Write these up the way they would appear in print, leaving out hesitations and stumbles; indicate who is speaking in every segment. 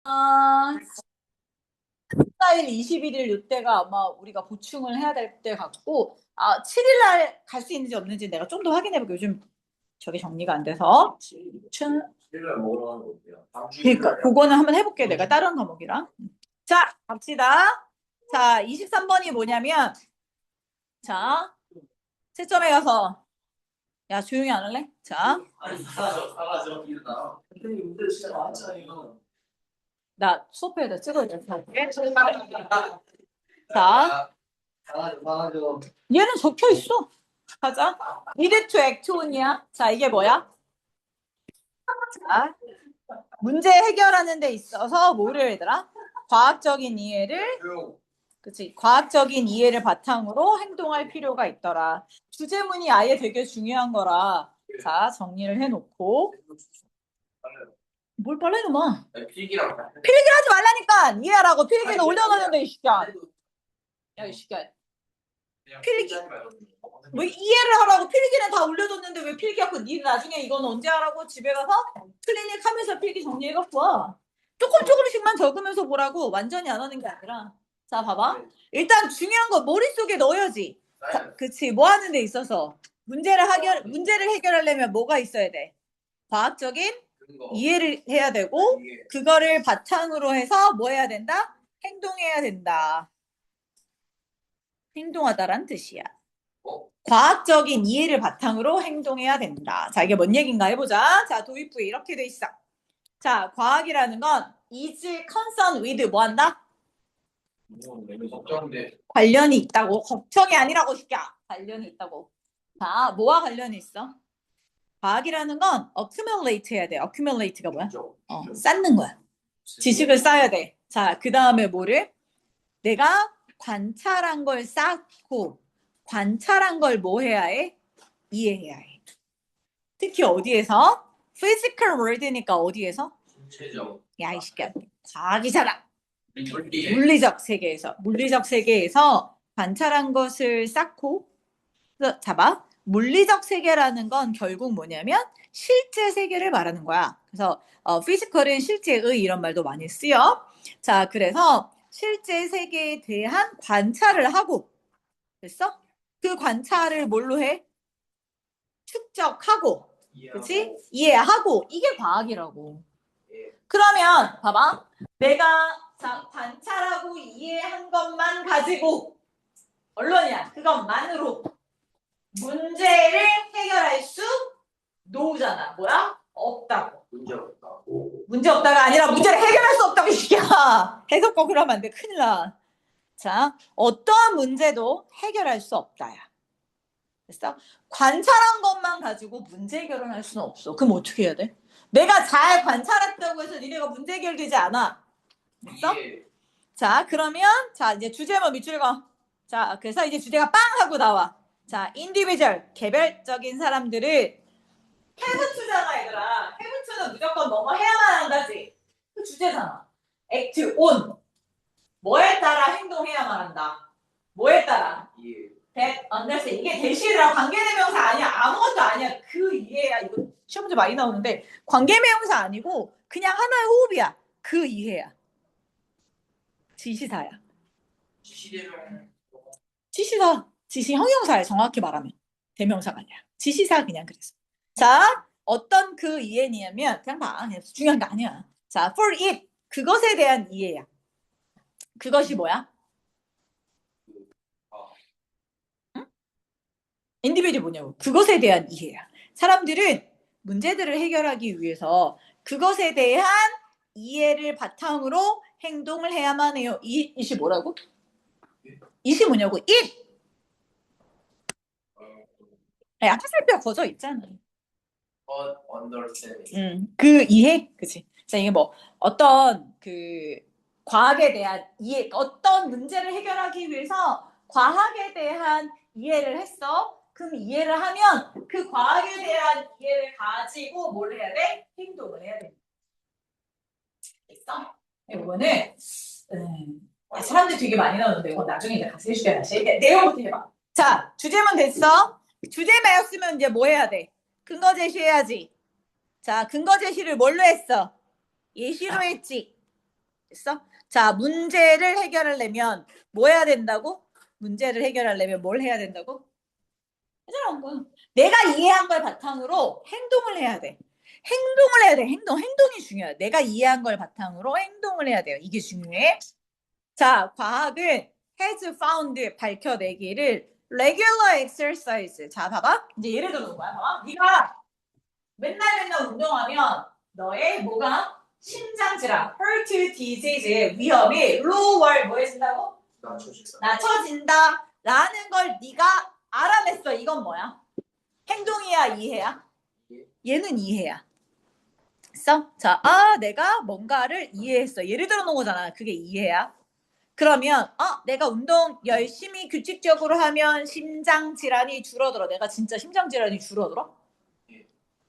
Speaker 1: 아, 14일, 21일 이때가 아마 우리가 보충을 해야 될 때 같고, 7일 날 갈 수 있는지 없는지 내가 좀 더 확인해 볼게. 요즘 저게 정리가 안 돼서.
Speaker 2: 일요일 먹으러 가는 거 어때요? 다음 주
Speaker 1: 그러니까
Speaker 2: 일요일에?
Speaker 1: 그거는 한번 해볼게. 내가 다른 과목이랑. 자, 갑시다. 자, 23번이 뭐냐면, 자, 채점에 가서, 야, 조용히 안 할래? 자,
Speaker 2: 아니 사라져 일어나. 근데 문제 진짜 많잖아요.
Speaker 1: 나 수업에다 찍어야 돼. 자,
Speaker 2: 사라져.
Speaker 1: 얘는 적혀 있어. 가자. need to act on이야. 자, 이게 뭐야? 자, 문제 해결하는 데 있어서 뭐를 얘들아? 과학적인 이해를,
Speaker 2: 조용.
Speaker 1: 그치? 과학적인 이해를 바탕으로 행동할 필요가 있더라. 주제문이 아예 되게 중요한 거라. 자, 정리를 해놓고. 뭘 빨래 놈아?
Speaker 2: 필기랑
Speaker 1: 필기하지 말라니까! 이해하라고 필기는 올려놓는데, 이 시끼야. 야, 이 시끼야. 필기. 왜 이해를 하라고 필기는 다 올려뒀는데 왜 필기하고 니 나중에 이건 언제 하라고 집에 가서 클리닉 하면서 필기 정리해갖고 와. 조금씩만 적으면서 보라고 완전히 안 하는 게 아니라. 자, 봐봐. 일단 중요한 거 머릿속에 넣어야지. 자, 그치. 뭐 하는 데 있어서. 문제를 해결하려면 뭐가 있어야 돼? 과학적인 이해를 해야 되고, 그거를 바탕으로 해서 뭐 해야 된다? 행동해야 된다. 행동하다란 뜻이야. 과학적인 이해를 바탕으로 행동해야 된다. 자, 이게 뭔 얘기인가 해보자. 자, 도입부에 이렇게 돼 있어. 자, 과학이라는 건 is concerned with 뭐 한다?
Speaker 2: 걱정돼.
Speaker 1: 관련이 있다고. 걱정이 아니라고 시켜. 관련이 있다고. 자, 뭐와 관련이 있어? 과학이라는 건 accumulate 해야 돼. accumulate가 뭐야? 쌓는 거야. 지식을 쌓아야 돼. 자, 그 다음에 뭐를? 내가 관찰한 걸 쌓고 관찰한 걸 뭐 해야 해? 이해해야 해. 특히 어디에서? physical world니까 어디에서?
Speaker 2: 신체적.
Speaker 1: 야, 이 새끼야. 과학이잖아.
Speaker 2: 물리.
Speaker 1: 물리적 세계에서 관찰한 것을 쌓고 잡아. 물리적 세계라는 건 결국 뭐냐면 실제 세계를 말하는 거야. 그래서 physical은 실제의 이런 말도 많이 쓰여. 자, 그래서 실제 세계에 대한 관찰을 하고 됐어? 그 관찰을 뭘로 해? 축적하고 그치? 이해하고 이게 과학이라고. 그러면 봐봐. 내가 관찰하고 이해한 것만 가지고 언론이야. 그것만으로 문제를 해결할 수 노잖아. 뭐야? 없다고.
Speaker 2: 문제 없다고.
Speaker 1: 문제 없다가 아니라 문제를 해결할 수 없다고 이야. 해석거 그러면 안 돼. 큰일 나. 자, 어떠한 문제도 해결할 수 없다야. 됐어? 관찰한 것만 가지고 문제 해결을 할 수는 없어. 그럼 어떻게 해야 돼? 내가 잘 관찰했다고 해서 니네가 문제 해결되지 않아. 됐어? 자, 그러면 자 이제 주제만 밑줄 거. 자, 그래서 이제 주제가 빵 하고 나와. 자, individual 개별적인 사람들을 have to잖아, 얘들아. have to는 무조건 뭐뭐 해야만 한다지. 그 주제잖아. act on 뭐에 따라 행동해야만 한다. 뭐에 따라? that understand 이게 대시라 관계대명사 아니야. 아무것도 아니야. 그 이해야. 이거 시험 문제 많이 나오는데 관계명사 아니고 그냥 하나의 호흡이야. 그 이해야. 지시사야. 지시사. 지시 형용사야. 정확히 말하면. 대명사가 아니야. 지시사 그냥 그랬어. 자, 어떤 그 이해냐면 그냥 봐. 그냥 중요한 게 아니야. 자, for it. 그것에 대한 이해야. 그것이 뭐야? 응? 인디비듀 뭐냐고. 그것에 대한 이해야. 사람들은 문제들을 해결하기 위해서 그것에 대한 이해를 바탕으로 행동을 해야만 해요. 이시 뭐라고? 이시 뭐냐고? it. 야, 화살표 거저 있잖아.
Speaker 2: understanding.
Speaker 1: 그 이해? 그치. 자, 이게 뭐, 어떤 그 과학에 대한 이해, 어떤 문제를 해결하기 위해서 과학에 대한 이해를 했어. 그럼 이해를 하면 그 과학에 대한 이해를 가지고 뭘 해야 돼? 행동을 해야 돼. 됐어? 이거는, 사람들이 되게 많이 나오는데, 이거 나중에 이제 같이 해줄게, 다시. 내용부터 해봐. 자, 주제문 됐어? 주제매였으면 이제 뭐 해야 돼? 근거 제시해야지. 자, 근거 제시를 뭘로 했어? 예시로 했지. 됐어? 자, 문제를 해결하려면 뭐 해야 된다고? 문제를 해결하려면 뭘 해야 된다고? 해결한 거야. 내가 이해한 걸 바탕으로 행동을 해야 돼. 행동을 해야 돼. 행동이 중요해. 내가 이해한 걸 바탕으로 행동을 해야 돼요. 이게 중요해. 자, 과학은 has found 밝혀내기를 regular exercise. 자, 봐봐. 이제 예를 들어 놓은 거야. 봐봐. 네가 맨날 운동하면 너의 뭐가 심장 질환, heart disease의 위험이 lower 뭐 해진다고? 낮춰진다. 라는 걸 네가 알아냈어. 이건 뭐야? 행동이야, 이해야? 얘는 이해야. 됐어? 자, 내가 뭔가를 이해했어. 예를 들어 놓은 거잖아. 그게 이해야. 그러면 내가 운동 열심히 규칙적으로 하면 심장 질환이 줄어들어. 내가 진짜 심장 질환이 줄어들어?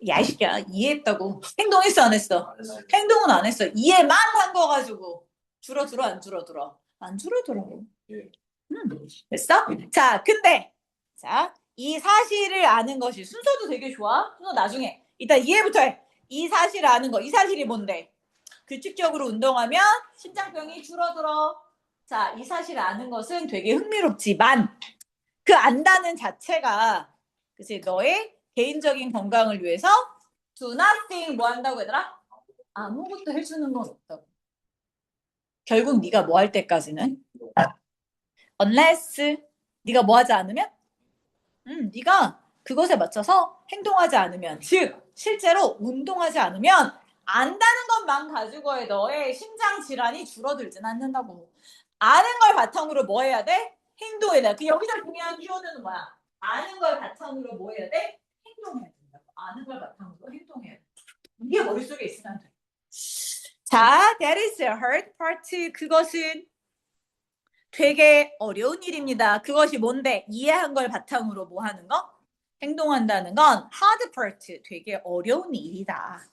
Speaker 1: 야, 이 새끼야. 이해했다고. 행동했어, 안 했어? 행동은 안 했어. 이해만 한 거 가지고 줄어들어, 안 줄어들어? 안 줄어들어. 됐어? 자, 근데 자, 이 사실을 아는 것이 순서도 되게 좋아. 순서 나중에. 일단 이해부터 해. 이 사실을 아는 거. 이 사실이 뭔데? 규칙적으로 운동하면 심장병이 줄어들어. 자, 이 사실을 아는 것은 되게 흥미롭지만 그 안다는 자체가 그치 너의 개인적인 건강을 위해서 do nothing 뭐 한다고 얘들아? 아무것도 해주는 건 없다고. 결국 네가 뭐 할 때까지는 unless 네가 뭐 하지 않으면 네가 그것에 맞춰서 행동하지 않으면 즉 실제로 운동하지 않으면 안다는 것만 가지고의 너의 심장 질환이 줄어들진 않는다고. 아는 걸 바탕으로 뭐 해야 돼? 행동해야 돼. 그 여기서 중요한 키워드는 뭐야? 아는 걸 바탕으로 뭐 해야 돼? 행동해야 된다고. 아는 걸 바탕으로 행동해야 돼. 이게 머릿속에 있으면 돼. 자, that is a hard part. 그것은 되게 어려운 일입니다. 그것이 뭔데? 이해한 걸 바탕으로 뭐 하는 거? 행동한다는 건 hard part. 되게 어려운 일이다.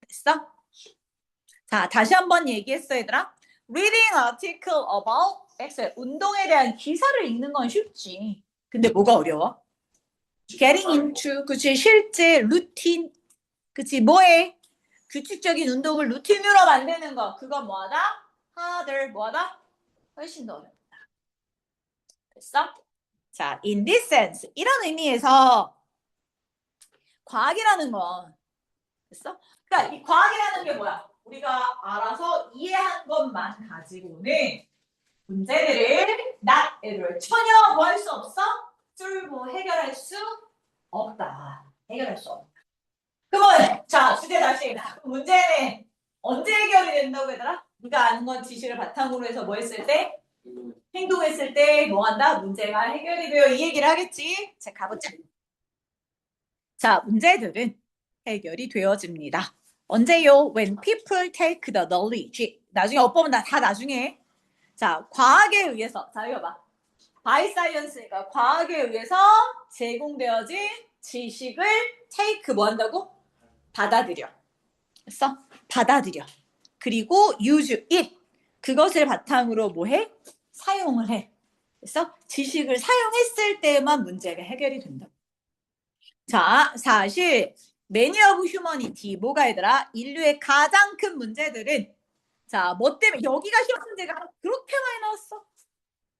Speaker 1: 됐어? 자, 다시 한번 얘기했어, 얘들아. Reading article about X. 운동에 대한 기사를 읽는 건 쉽지. 근데 뭐가 어려워? Getting into, 그치, 실제 루틴, 그치, 뭐해? 규칙적인 운동을 루틴으로 만드는 거. 그건 뭐하다? harder, 뭐하다? 훨씬 더 어렵다. 됐어? 자, in this sense, 이런 의미에서 과학이라는 건 됐어? 그러니까 이 과학이라는 게 뭐야? 우리가 알아서 이해한 것만 가지고는 문제들을 not 전혀 뭐 할 수 없어? 뚫고 해결할 수 없다. 해결할 수 없다. 그러면 자 주제 다시 문제는 언제 해결이 된다고 얘들아? 네가 아는 건 지식을 바탕으로 해서 뭐 했을 때? 행동했을 때 뭐 한다? 문제가 해결이 되어 이 얘기를 하겠지? 자 가보자. 자 문제들은 해결이 되어집니다. 언제요? When people take the knowledge. 나중에 엇보면 다 나중에. 자 과학에 의해서 자 이거 봐. 바이 사이언스가 과학에 의해서 제공되어진 지식을 take 뭐 한다고? 받아들여. 됐어? 받아들여. 그리고 use it. 그것을 바탕으로 뭐 해? 사용을 해. 됐어? 지식을 사용했을 때만 문제가 해결이 된다. 자, 사실 many of humanity 뭐가 얘들아? 인류의 가장 큰 문제들은 자, 뭐 때문에 여기가 시험 문제가 그렇게 많이 나왔어?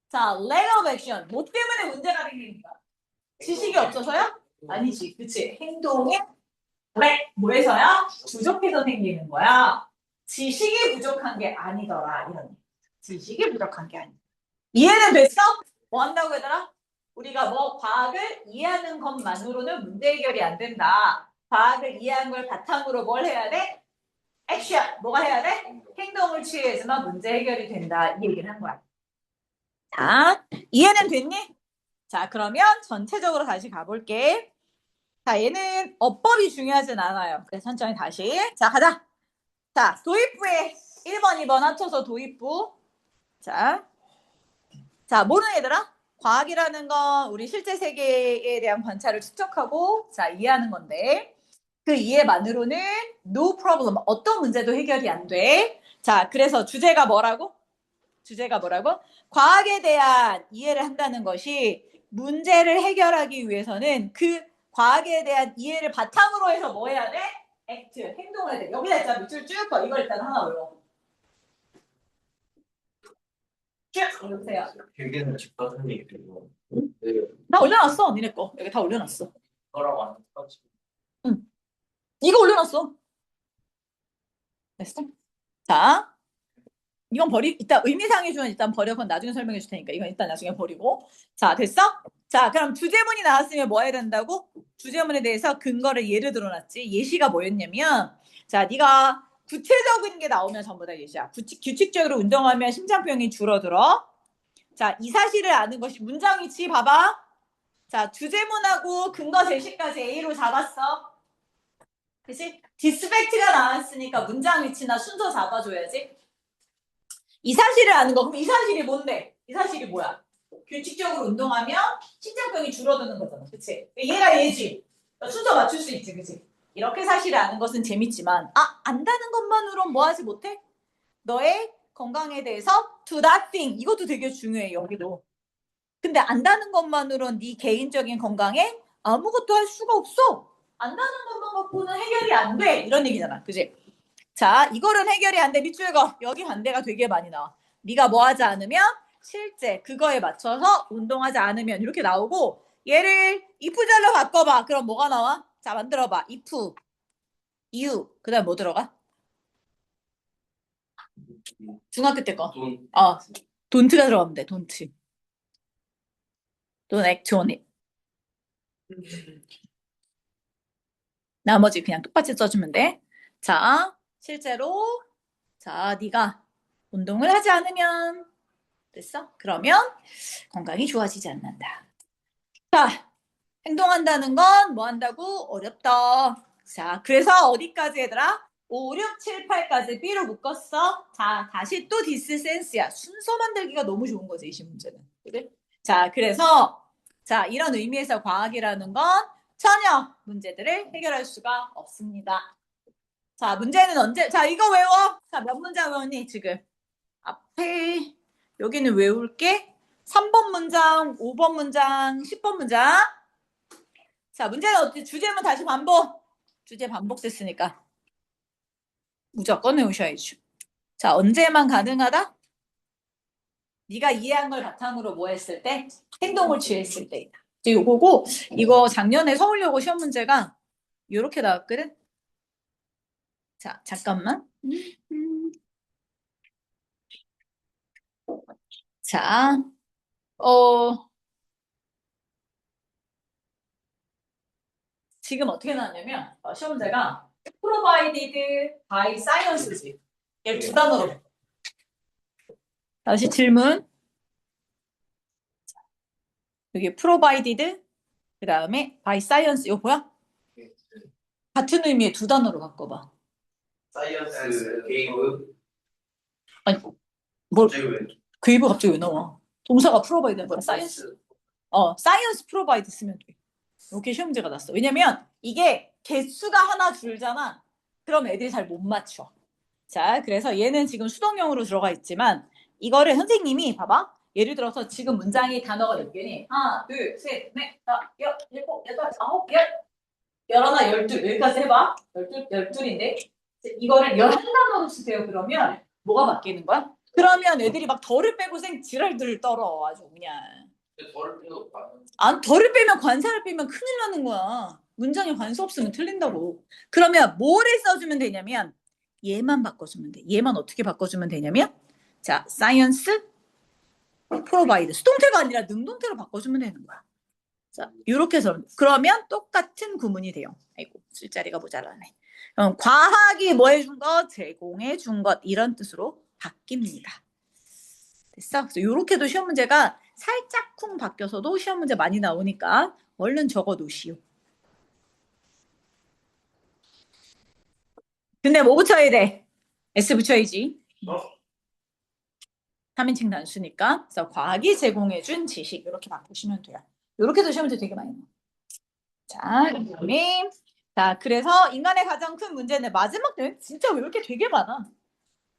Speaker 1: 자, lack of action. 뭐 때문에 문제가 생기는 거야? 지식이 없어서요? 아니지. 그치? 행동에 뭐해서야? 부족해서 생기는 거야. 지식이 부족한 게 아니더라. 이런. 지식이 부족한 게 아니다. 이해는 됐어? 뭐 한다고 얘들아? 우리가 뭐 과학을 이해하는 것만으로는 문제 해결이 안 된다. 과학을 이해한 걸 바탕으로 뭘 해야 돼? 액션. 뭐가 해야 돼? 행동을 취해야지만 문제 해결이 된다. 이 얘기를 한 거야. 자, 이해는 됐니? 자, 그러면 전체적으로 다시 가볼게. 자, 얘는 어법이 중요하진 않아요. 그래서 천천히 다시. 자, 가자. 자, 도입부에 1번, 2번 합쳐서 도입부. 자, 모르는 얘들아? 과학이라는 건 우리 실제 세계에 대한 관찰을 추적하고 자, 이해하는 건데 그 이해만으로는 no problem. 어떤 문제도 해결이 안 돼. 자, 그래서 주제가 뭐라고? 과학에 대한 이해를 한다는 것이 문제를 해결하기 위해서는 그 과학에 대한 이해를 바탕으로 해서 뭐 해야 돼? 액트, 행동을 해야 돼. 여기다 일단 밑줄 쭉 거. 이걸 일단 하나 외워. 보세요.
Speaker 2: 길게는 집가슴이 그리고
Speaker 1: 다 올려놨어, 니네 거. 여기 다 올려놨어.
Speaker 2: 거랑 완전 똑같이.
Speaker 1: 응. 이거 올려놨어. 됐어? 자, 이건 이따 의미상의 주어는 일단 버려. 그건 나중에 설명해 줄 테니까. 이건 일단 나중에 버리고. 자, 됐어? 자, 그럼 주제문이 나왔으면 뭐 해야 된다고? 주제문에 대해서 근거를 예를 들어놨지. 예시가 뭐였냐면, 자, 네가 구체적인 게 나오면 전부 다 예시야. 규칙적으로 운동하면 심장병이 줄어들어. 자, 이 사실을 아는 것이 문장이지. 봐봐. 자, 주제문하고 근거 제시까지 A로 잡았어. 그치? 디스펙트가 나왔으니까 문장 위치나 순서 잡아줘야지. 이 사실을 아는 거. 그럼 이 사실이 뭔데? 이 사실이 뭐야? 규칙적으로 운동하면 심장병이 줄어드는 거잖아. 그치? 얘가 얘지. 순서 맞출 수 있지. 그치? 이렇게 사실을 아는 것은 재밌지만, 안다는 것만으로는 뭐 하지 못해? 너의 건강에 대해서 do nothing. 이것도 되게 중요해, 여기도. 근데 안다는 것만으로는 네 개인적인 건강에 아무것도 할 수가 없어. 안다는 것만 갖고는 해결이 안 돼. 이런 얘기잖아. 그치? 자, 이거는 해결이 안 돼. 밑줄 거. 여기 반대가 되게 많이 나와. 네가 뭐 하지 않으면 실제 그거에 맞춰서 운동하지 않으면 이렇게 나오고 얘를 if절로 바꿔봐. 그럼 뭐가 나와? 자, 만들어봐. if, you. 그 다음 뭐 들어가? 중학교 때 거.
Speaker 2: 돈.
Speaker 1: don't가 들어가면 돼. don't. don't act on it. 나머지 그냥 똑같이 써주면 돼. 자, 실제로 자, 네가 운동을 하지 않으면 됐어? 그러면 건강이 좋아지지 않는다. 자, 행동한다는 건 뭐 한다고? 어렵다. 자, 그래서 어디까지 얘들아? 5, 6, 7, 8까지 B로 묶었어. 자, 다시 또 디스 센스야. 순서 만들기가 너무 좋은 거지, 이 문제는. 그래? 자, 그래서 자, 이런 의미에서 과학이라는 건 전혀 문제들을 해결할 수가 없습니다. 자, 문제는 언제? 자, 이거 외워. 자, 몇 문장 외웠니, 지금? 앞에 여기는 외울게. 3번 문장, 5번 문장, 10번 문장. 자, 문제는 어떻게 주제문 다시 반복. 주제 반복됐으니까 무조건 외우셔야죠. 자, 언제만 가능하다? 네가 이해한 걸 바탕으로 뭐 했을 때? 행동을 취했을 때이다. 요거고 이거 작년에 서울여고 시험 문제가 이렇게 나왔거든. 자, 잠깐만. 자, 지금 어떻게 나왔냐면 시험 문제가 provided by science지. 얘 두 단어로. 다시 질문. 여기 provided 그 다음에 by science 이거 뭐야? 같은 의미의 두 단어로 바꿔봐.
Speaker 2: 사이언스 게이브.
Speaker 1: 아니 뭘
Speaker 2: 갑자기 왜?
Speaker 1: 그 갑자기 왜 나와? 동사가 provide는 거야. science. science provide 쓰면 돼. 이렇게 시험 문제가 났어. 왜냐면 이게 개수가 하나 줄잖아. 그럼 애들이 잘 못 맞춰. 자, 그래서 얘는 지금 수동형으로 들어가 있지만 이거를 선생님이 봐봐. 예를 들어서 지금 문장이 단어가 몇 개니? 하나, 둘, 셋, 넷, 다섯, 여섯, 일곱, 여덟, 아홉, 열. 열하나, 열둘. 여기까지 해봐. 열둘인데. 이거를 11단어로 쓰세요. 그러면 뭐가 바뀌는 거야? 그러면 애들이 막 덜을 빼고 지랄들을 떨어. 아주 그냥.
Speaker 2: 덜을 빼도
Speaker 1: 덜을 빼면 관사를 빼면 큰일 나는 거야. 문장에 관사 없으면 틀린다고. 그러면 뭐를 써주면 되냐면 얘만 바꿔주면 돼. 얘만 어떻게 바꿔주면 되냐면 자, science provide 수동태가 아니라 능동태로 바꿔주면 되는 거야. 자, 이렇게 해서 그러면 똑같은 구문이 돼요. 아이고, 술자리가 모자라네. 그럼 과학이 뭐 해준 것, 제공해 준 것 이런 뜻으로 바뀝니다. 됐어? 그래서 이렇게도 시험 문제가 살짝쿵 바뀌어서도 시험 문제 많이 나오니까 얼른 적어 놓으시오. 근데 뭐 붙여야 돼? S 붙여야지. 3인칭 단수니까. 그래서 과학이 제공해준 지식 이렇게 바꾸시면 돼요. 이렇게도 시험 문제 되게 많이 나와요. 자, 그다음에 자, 그래서 인간의 가장 큰 문제는 마지막 때 진짜 왜 이렇게 되게 많아.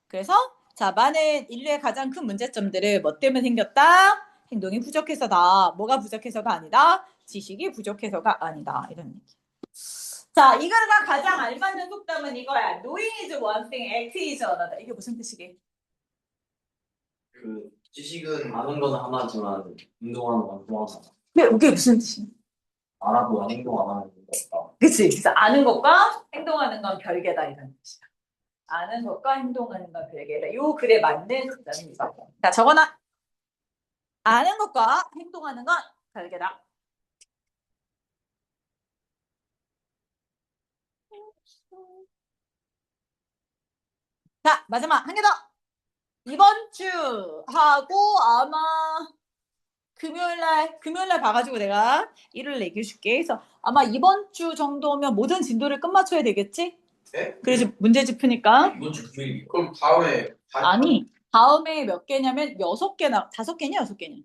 Speaker 1: 그래서 자, 많은 인류의 가장 큰 문제점들을 뭐 때문에 생겼다? 행동이 부족해서다. 뭐가 부족해서가 아니다. 지식이 부족해서가 아니다. 이런 얘기. 자, 이거가 가장 알맞는 속담은 이거야. Knowing is one thing, act is another. 이게 무슨 뜻이게?
Speaker 2: 그 지식은 아는 건 하나지만 행동하는 건 또 하나.
Speaker 1: 근데 그게 무슨 뜻이야?
Speaker 2: 알아도 행동 안 하는 건 없다.
Speaker 1: 그치? 그래서 아는 것과 행동하는 건 별개다 이런 뜻이야. 아는 것과 행동하는 건 별개다. 요 글에 맞는 답입니다. 자, 적어놔. 아는 것과 행동하는 건 별개다. 자, 마지막 한 개 더. 이번 주 하고 아마 금요일날 봐가지고 내가 일을 얘기해줄게. 그래서 아마 이번 주 정도면 모든 진도를 끝마쳐야 되겠지?
Speaker 2: 네?
Speaker 1: 그래서 문제집 푸니까.
Speaker 2: 이번 주 금요일. 그럼 다음에
Speaker 1: 아니, 다음에 몇 개냐면 6개 5개냐 6개냐?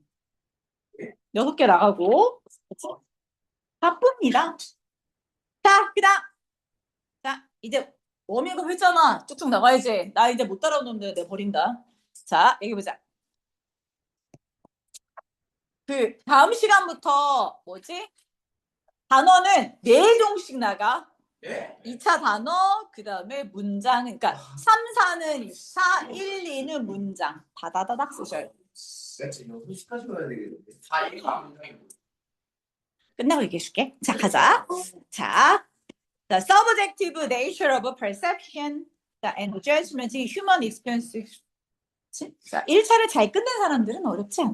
Speaker 1: 6개 나가고. 그치? 바쁩니다. 자, 그다음. 자, 이제 워밍업 했잖아. 쭉쭉 나가야지. 나 이제 못 따라오는 놈들 내가 버린다. 자, 여기 보자. 그 다음 시간부터 뭐지? 단어는 4종씩 나가.
Speaker 2: 예?
Speaker 1: 2차 단어, 그 다음에 문장. 그러니까 3, 4는 2차, 1, 2는 문장. 다다다닥 쓰셔요.
Speaker 2: 진짜 6시까지 가야 되겠는데. 4일가 문장이고.
Speaker 1: 끝나고 얘기해줄게. 자, 가자. 자, the subjective nature of perception and judgment in human experience. 자, 1차를 잘 끝낸 사람들은 어렵지 않아.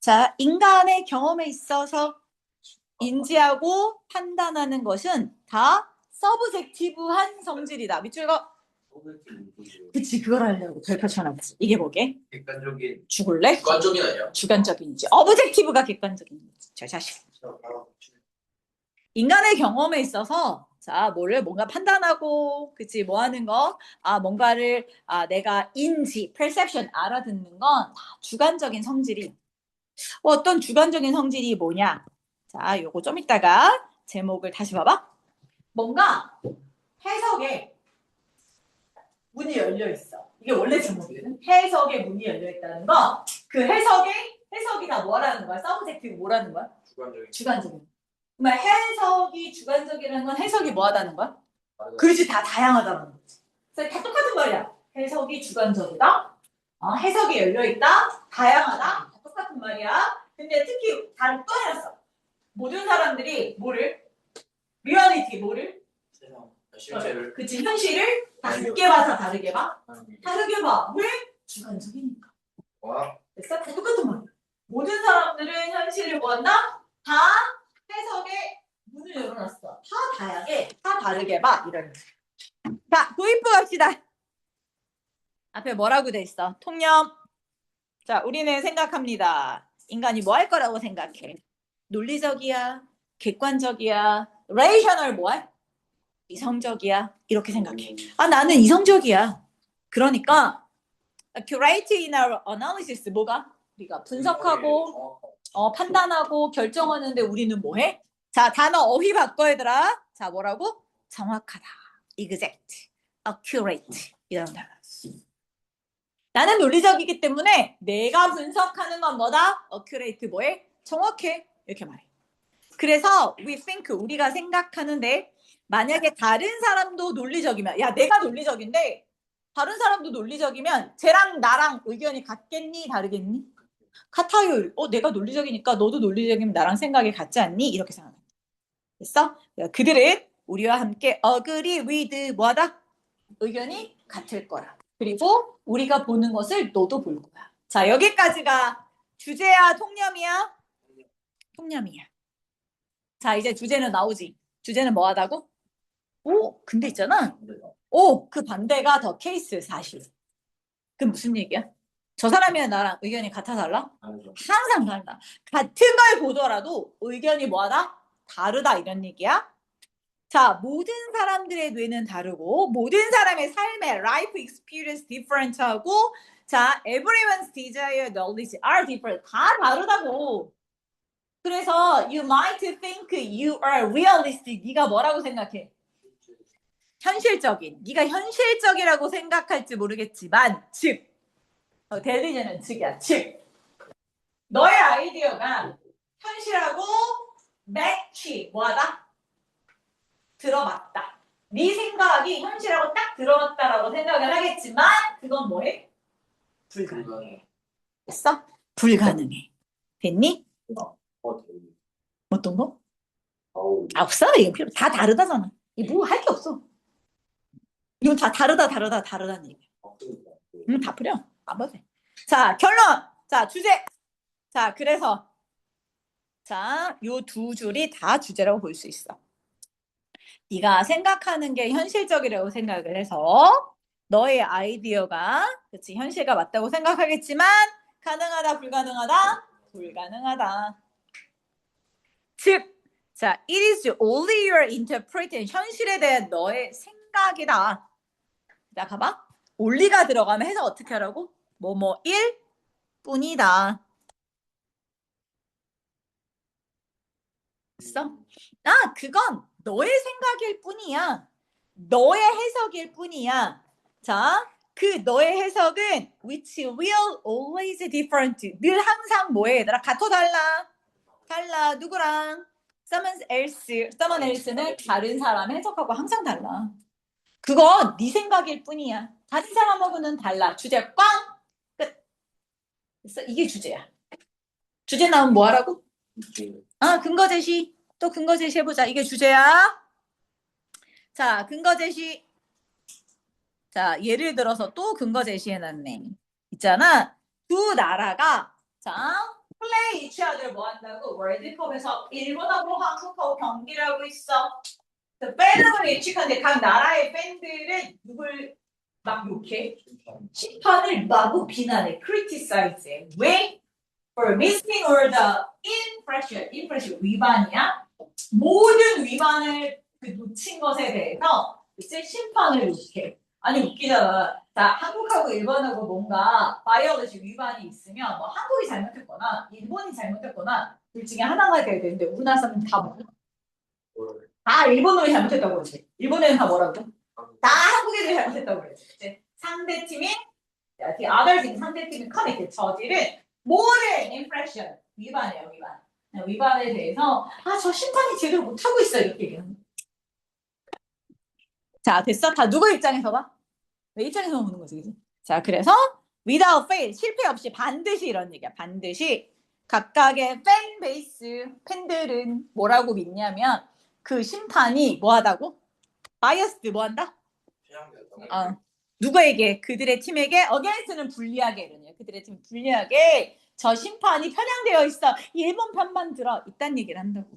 Speaker 1: 자, 인간의 경험에 있어서 인지하고 판단하는 것은 다 서브젝티브한 성질이다. 밑줄 거. 그치, 그걸 하려고 별표 쳐놨지. 이게 뭐게?
Speaker 2: 객관적인.
Speaker 1: 죽을래?
Speaker 2: 객관적인 아니야?
Speaker 1: 주관적인지. 어브젝티브가 객관적인 거지. 저 자식. 인간의 경험에 있어서 자, 뭔가 판단하고, 그치, 뭐 하는 거? 뭔가를, 내가 perception, 알아듣는 건 다 주관적인 성질이. 어떤 주관적인 성질이 뭐냐? 자, 요거 좀 이따가 제목을 다시 봐봐. 뭔가 해석에 문이 열려 있어. 이게 원래 제목이거든. 해석에 문이 열려 있다는 건 그 해석이 다 뭐라는 거야? 서브젝티브 뭐라는 거야?
Speaker 2: 주관적인.
Speaker 1: 주관적인. 그러면 해석이 주관적이라는 건 해석이 뭐하다는 거야? 그렇지, 다 다양하다는 거지. 그래서 다 똑같은 말이야. 해석이 주관적이다. 해석이 열려있다. 다양하다. 다 똑같은 말이야. 근데 특히 또 하나. 모든 사람들이 뭐를? 리얼리티 뭐를?
Speaker 2: 실제를.
Speaker 1: 그치, 현실을 다르게 봐, 다 다르게 봐. 다르게 봐. 왜? 주관적이니까.
Speaker 2: 와.
Speaker 1: 됐어? 다 똑같은 말이야. 모든 사람들은 현실을 뭐한다? 다 해석에 문을 열어놨어. 다 다양해. 다 다르게 봐. 이런. 자, 도입부 갑시다. 앞에 뭐라고 돼 있어? 통념. 자, 우리는 생각합니다. 인간이 뭐 할 거라고 생각해? 논리적이야? 객관적이야? 레이셔널 뭐야? 이성적이야? 이렇게 생각해. 나는 이성적이야. 그러니까 accurate in our analysis 뭐가? 우리가 분석하고 판단하고 결정하는데 우리는 뭐 해? 자, 단어 어휘 바꿔 얘들아. 자, 뭐라고? 정확하다. exact, accurate 이런 단어. 나는 논리적이기 때문에 내가 분석하는 건 뭐다? accurate 뭐해? 정확해. 이렇게 말해. 그래서 we think 우리가 생각하는데 만약에 다른 사람도 논리적이면 야, 내가 논리적인데 다른 사람도 논리적이면 쟤랑 나랑 의견이 같겠니? 다르겠니? 같아요. 내가 논리적이니까 너도 논리적이면 나랑 생각이 같지 않니? 이렇게 생각합니다. 됐어? 그들은 우리와 함께 agree with 뭐하다? 의견이 같을 거야. 그리고 우리가 보는 것을 너도 볼 거야. 자, 여기까지가 주제야, 통념이야? 통념이야. 자, 이제 주제는 나오지. 주제는 뭐하다고? 근데 있잖아. 그 반대가 더 케이스 사실. 그게 무슨 얘기야? 저 사람이랑 나랑 의견이 같아 달라? 항상 달라. 같은 걸 보더라도 의견이 뭐하다? 다르다 이런 얘기야. 자, 모든 사람들의 뇌는 다르고 모든 사람의 삶의 life experience different하고 자, everyone's desire knowledge are different. 다 다르다고. 그래서 you might think you are realistic. 네가 뭐라고 생각해? 현실적인. 네가 현실적이라고 생각할지 모르겠지만 즉 대리제는 즉이야. 즉 너의 아이디어가 현실하고 매치 뭐하다? 들어맞다. 네 생각이 현실하고 딱 들어맞다라고 생각을 하겠지만 그건 뭐해? 불가능해. 됐어? 불가능해. 됐니?
Speaker 2: 되게.
Speaker 1: 어떤 거?
Speaker 2: 아우.
Speaker 1: 없어. 이거 필요 다 다르다잖아. 이 뭐 할 게 없어. 이건 다 다르다는 얘기야.
Speaker 2: 그러니까.
Speaker 1: 다 풀려. 안 봐도 돼. 자, 결론. 자, 주제. 자, 그래서 자, 요 두 줄이 다 주제라고 볼 수 있어. 네가 생각하는 게 현실적이라고 생각을 해서 너의 아이디어가 그치 현실과 맞다고 생각하겠지만 가능하다 불가능하다 불가능하다. 즉, 자, it is only your interpretation 현실에 대한 너의 생각이다. 자, 봐봐. only가 들어가면 해석 어떻게 하라고? 뭐뭐일 뿐이다. 있어? 아, 그건 너의 생각일 뿐이야. 너의 해석일 뿐이야. 자, 그 너의 해석은 which will always different. 늘 항상 뭐해 얘들아? 같아 달라. 달라. 누구랑? someone else는 다른 사람 해석하고 항상 달라. 그건 네 생각일 뿐이야. 다른 사람하고는 달라. 주제 꽝! 끝. 됐어? 이게 주제야. 주제 나오면 뭐 하라고? 아, 근거 제시. 또 근거 제시해보자. 이게 주제야. 자, 근거 제시. 자, 예를 들어서 또 근거 제시해놨네. 있잖아. 두 나라가, 자, 플레이 each other 뭐 한다고? 월드컵에서 일본하고 한국하고 경기를 하고 있어. 팬을 예측하는데 각 나라의 팬들은 누굴 막 욕해? 심판을 마구 비난해. criticize. 왜? for missing or the infraction 위반이야. 모든 위반을 그 놓친 것에 대해서 이제 심판을 욕해. 아니 웃기잖아. 자, 한국하고 일본하고 뭔가 바이올레이션 위반이 있으면 뭐 한국이 잘못했거나 일본이 잘못했거나 둘 중에 하나가 돼야 되는데 우리나라 사람은 다 뭐야? 다 일본 놈이 잘못했다고 그러지. 일본에는 다 뭐라고? 다 한국 애들이 잘못했다고 그러지. 이제 상대팀이 the other team 상대팀이 커밋 저지른 모든 인프레션 위반이에요. 위반. 위반에 대해서 아, 저 심판이 제대로 못하고 있어 이렇게 얘기하는. 자, 됐어? 다 누구 입장에서 봐? 내 입장에서 보는 거지, 그치? 자, 그래서 without fail 실패 없이 반드시 이런 얘기야. 반드시 각각의 팬 베이스 팬들은 뭐라고 믿냐면 그 심판이 뭐하다고? 바이어스드 뭐한다? 누구에게? 그들의 팀에게 against는 불리하게 이러냐. 그들의 팀 불리하게 저 심판이 편향되어 있어. 일본 편만 들어. 이딴 얘기를 한다고.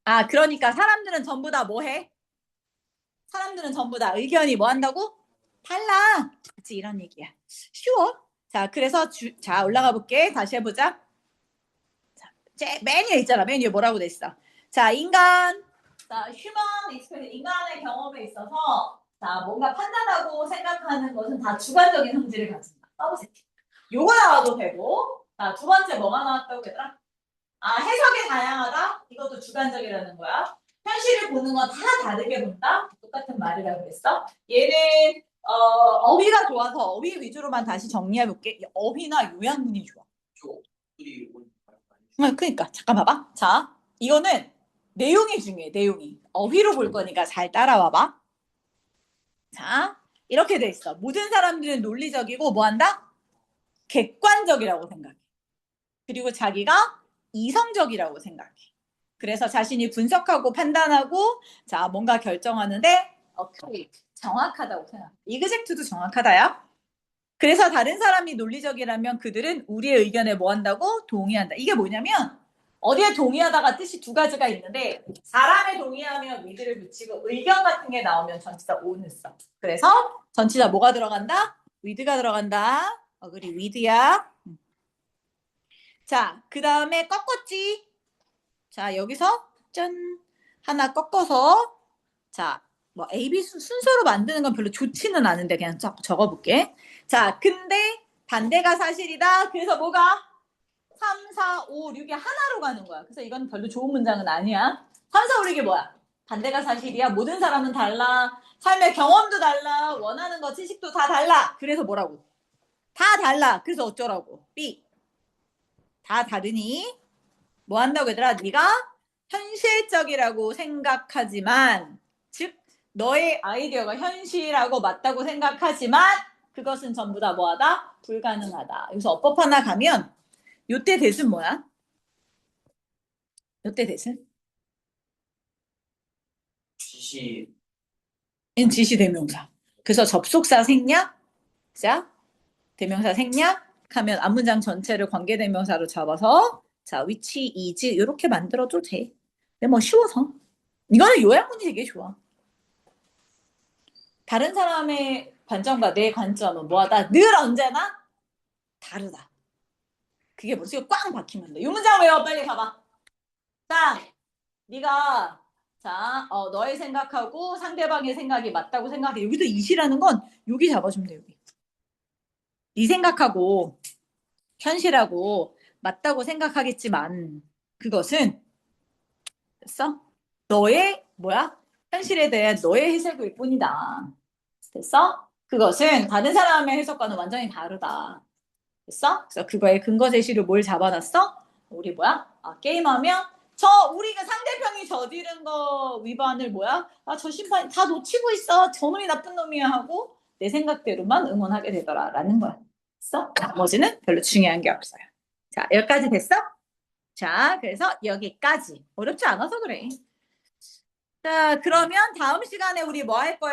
Speaker 1: 아, 그러니까 사람들은 전부 다 뭐해? 사람들은 전부 다 의견이 뭐 한다고? 달라. 그치, 이런 얘기야. 쉬워. 자, 그래서 자, 올라가 볼게. 다시 해보자. 자, 맨 위에 있잖아. 맨 위에 뭐라고 돼 있어? 자, 인간. 자, human experience. 인간의 경험에 있어서 자, 뭔가 판단하고 생각하는 것은 다 주관적인 성질을 가진다. 써보세요. 요거 나와도 되고. 자, 두 번째 뭐가 나왔다고 얘들아? 아, 해석이 다양하다? 이것도 주관적이라는 거야. 현실을 보는 건 다 다르게 본다? 똑같은 말이라고 그랬어. 얘는 어휘가 좋아서 어휘 위주로만 다시 정리해볼게. 어휘나 요약문이 좋아. 그러니까 잠깐 봐봐. 자, 이거는 내용이 중요해. 내용이. 어휘로 볼 거니까 잘 따라와봐. 자, 이렇게 돼 있어. 모든 사람들은 논리적이고 뭐한다? 객관적이라고 생각해. 그리고 자기가 이성적이라고 생각해. 그래서 자신이 분석하고 판단하고 자 뭔가 결정하는데 정확하다고 생각해. 이그젝트도 정확하다야. 그래서 다른 사람이 논리적이라면 그들은 우리의 의견에 뭐 한다고? 동의한다. 이게 뭐냐면 어디에 동의하다가 뜻이 두 가지가 있는데 사람에 동의하면 위드를 붙이고 의견 같은 게 나오면 전치사 on을 써. 그래서 전치사 뭐가 들어간다? 위드가 들어간다. 그리 위드야. 자, 그 다음에 꺾었지. 자, 여기서 짠 하나 꺾어서 자, 뭐 A, B 순서로 만드는 건 별로 좋지는 않은데 그냥 적어볼게. 자, 근데 반대가 사실이다. 그래서 뭐가? 3, 4, 5, 6이 하나로 가는 거야. 그래서 이건 별로 좋은 문장은 아니야. 3, 4, 5, 6이 뭐야? 반대가 사실이야. 모든 사람은 달라. 삶의 경험도 달라. 원하는 거, 지식도 다 달라. 그래서 뭐라고? 다 달라. 그래서 어쩌라고? B. 다 다르니? 뭐 한다고 얘들아? 네가 현실적이라고 생각하지만 즉 너의 아이디어가 현실하고 맞다고 생각하지만 그것은 전부 다 뭐하다? 불가능하다. 여기서 어법 하나 가면 요때 대신 뭐야? 요때 대신?
Speaker 2: 지시.
Speaker 1: 인 지시 대명사. 그래서 접속사 생략, 자, 대명사 생략 하면 앞문장 전체를 관계대명사로 잡아서 자, 위치, 이즈 이렇게 만들어도 돼. 근데 뭐 쉬워서. 이거는 요약문이 되게 좋아. 다른 사람의 관점과 내 관점은 뭐하다? 늘 언제나 다르다. 그게 뭐지? 이거 꽝 박히면 돼. 이 문장 외워. 빨리 가봐. 자, 네가 자, 너의 생각하고 상대방의 생각이 맞다고 생각해. 여기도 이시라는 건 여기 잡아주면 돼. 여기. 네 생각하고 현실하고 맞다고 생각하겠지만 그것은 됐어? 너의 뭐야? 현실에 대한 너의 해석일 뿐이다. 됐어? 그것은 다른 사람의 해석과는 완전히 다르다. 됐어? 그래서 그거의 근거 제시를 뭘 잡아놨어? 우리 뭐야? 게임하면 우리가 상대편이 저지른 거 위반을 뭐야? 저 심판이 다 놓치고 있어. 저놈이 나쁜 놈이야 하고 내 생각대로만 응원하게 되더라라는 거야. 됐어? 나머지는 별로 중요한 게 없어요. 자, 여기까지 됐어? 자, 그래서 여기까지. 어렵지 않아서 그래. 자, 그러면 다음 시간에 우리 뭐 할 거예요?